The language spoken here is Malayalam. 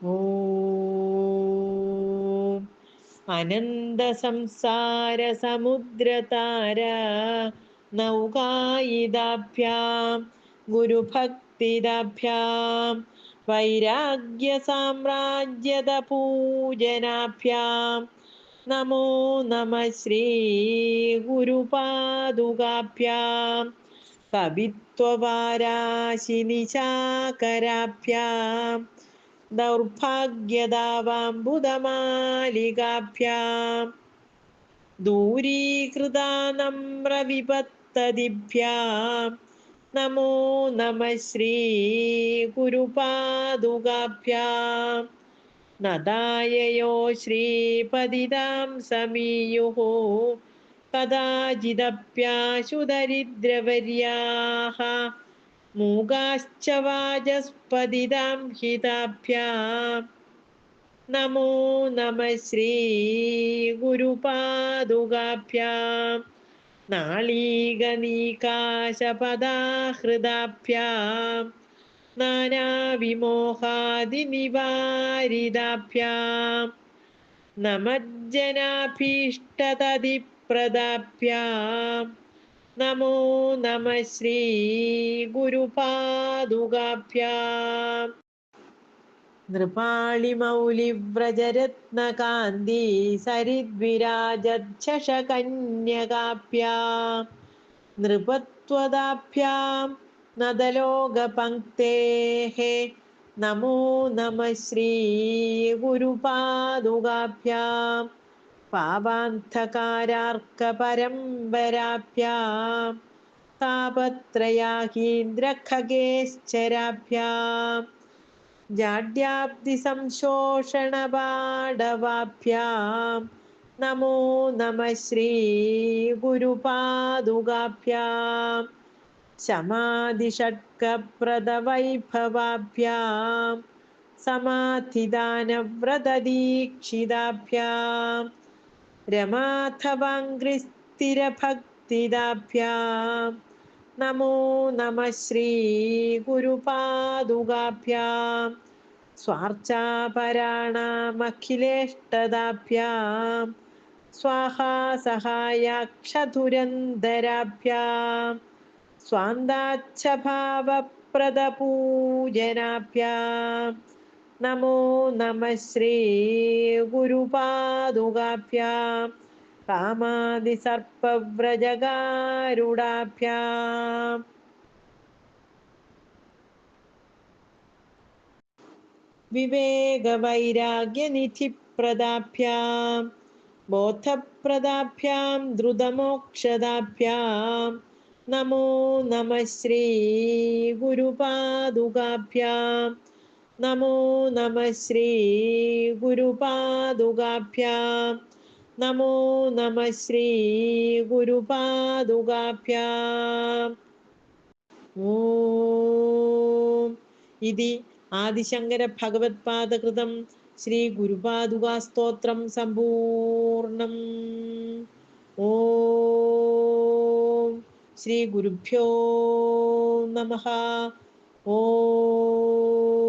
ഓം അനന്തസംസാരസമുദ്രതാര നൗകായിതാഭ്യാം ഗുരുഭക്തിദാഭ്യാം വൈരാഗ്യസാമ്രാജ്യതപൂജനാഭ്യാം നമോ നമഃ ശ്രീ ഗുരുപാദുകാഭ്യാം കവിത്വപാരാശിനിശാകരാഭ്യാം ദൗർഭാഗ്യദാവാംബുദമാലികാഭ്യാം ദൂരീകൃതാനമ്രവിപത്തതിഭ്യാം നമോ നമഃ ശ്രീ ഗുരുപാദുകാഭ്യാം നദായയോ ശ്രീപതിതാം സമീയുഃ കദാചിദപ്യാശുദരിദ്രവർയാः മൂകാശ്ച വാചസ്പതിതാം ഹിതാഭ്യാം നമോ നമഃ ശ്രീ ഗുരുപാദുകാഭ്യാം നാളീകനീകാശപദാഹൃദാഭ്യാം നാനാവിമോഹാദിനിവാരിതാഭ്യാം നമജ്ജനാഭീഷ്ടതതിപ്രദാഭ്യാം നമോ നമഃ ശ്രീ ഗുരുപാദുകാഭ്യാം നൃപാളിമൗലിവ്രജരത്നകാന്തി സരിദ്വിരാജച്ഛകന്യകാഭ്യാം നൃപത്വദാഭ്യാം നദലോകപങ്ക്തേഃ നമോ നമഃ ശ്രീ ഗുരുപാദുകാഭ്യാം പാപാന്ധകാരാർക്കപരമ്പരാഭ്യാം താപത്രയാഹീന്ദ്രഖഗേശ്ചരാഭ്യാം ജാഡ്യാബ്ദിസംശോഷണപാടവാഭ്യാം നമോ നമഃ ശ്രീ ഗുരുപാദുകാഭ്യാം ശമാധിഷട്കപ്രദവൈഭവാഭ്യാം സമാധിദാനവ്രതദീക്ഷിതാഭ്യാം രമാധവാംഘ്രിസ്ഥിരഭക്തിദാഭ്യാം നമോ നമഃ ശ്രീ ഗുരുപാദുകാഭ്യാം സ്വാർച്ചാപരാണാമഖിലേഷ്ടദാഭ്യാം സ്വാഹാ സഹായാക്ഷധുരന്ധരാഭ്യാം സ്വാന്താച്ഛഭാവപ്രദപൂജനാഭ്യാം നമോ നമഃ ശ്രീ ഗുരുപാദുകാഭ്യാം കാമാദിസർപ്പവ്രജഗാരുഡാഭ്യാം വിവേകവൈരാഗ്യനിധിപ്രദാഭ്യാം ബോധപ്രദാഭ്യാം ദ്രുതമോക്ഷദാഭ്യാം നമോ നമഃ ശ്രീ ഗുരുപാദുകാഭ്യാം നമോ നമഃ ശ്രീ ഗുരുപാദുകാഭ്യാം നമോ നമഃ ശ്രീ ഗുരുപാദുകാഭ്യാം ഓം ഇതി ആദിശങ്കര ഭഗവത്പാദകൃതം ശ്രീ ഗുരുപാദുകാ സ്തോത്രം സമ്പൂർണം. ഓം ശ്രീ ഗുരുഭ്യോ നമഃ. ഓം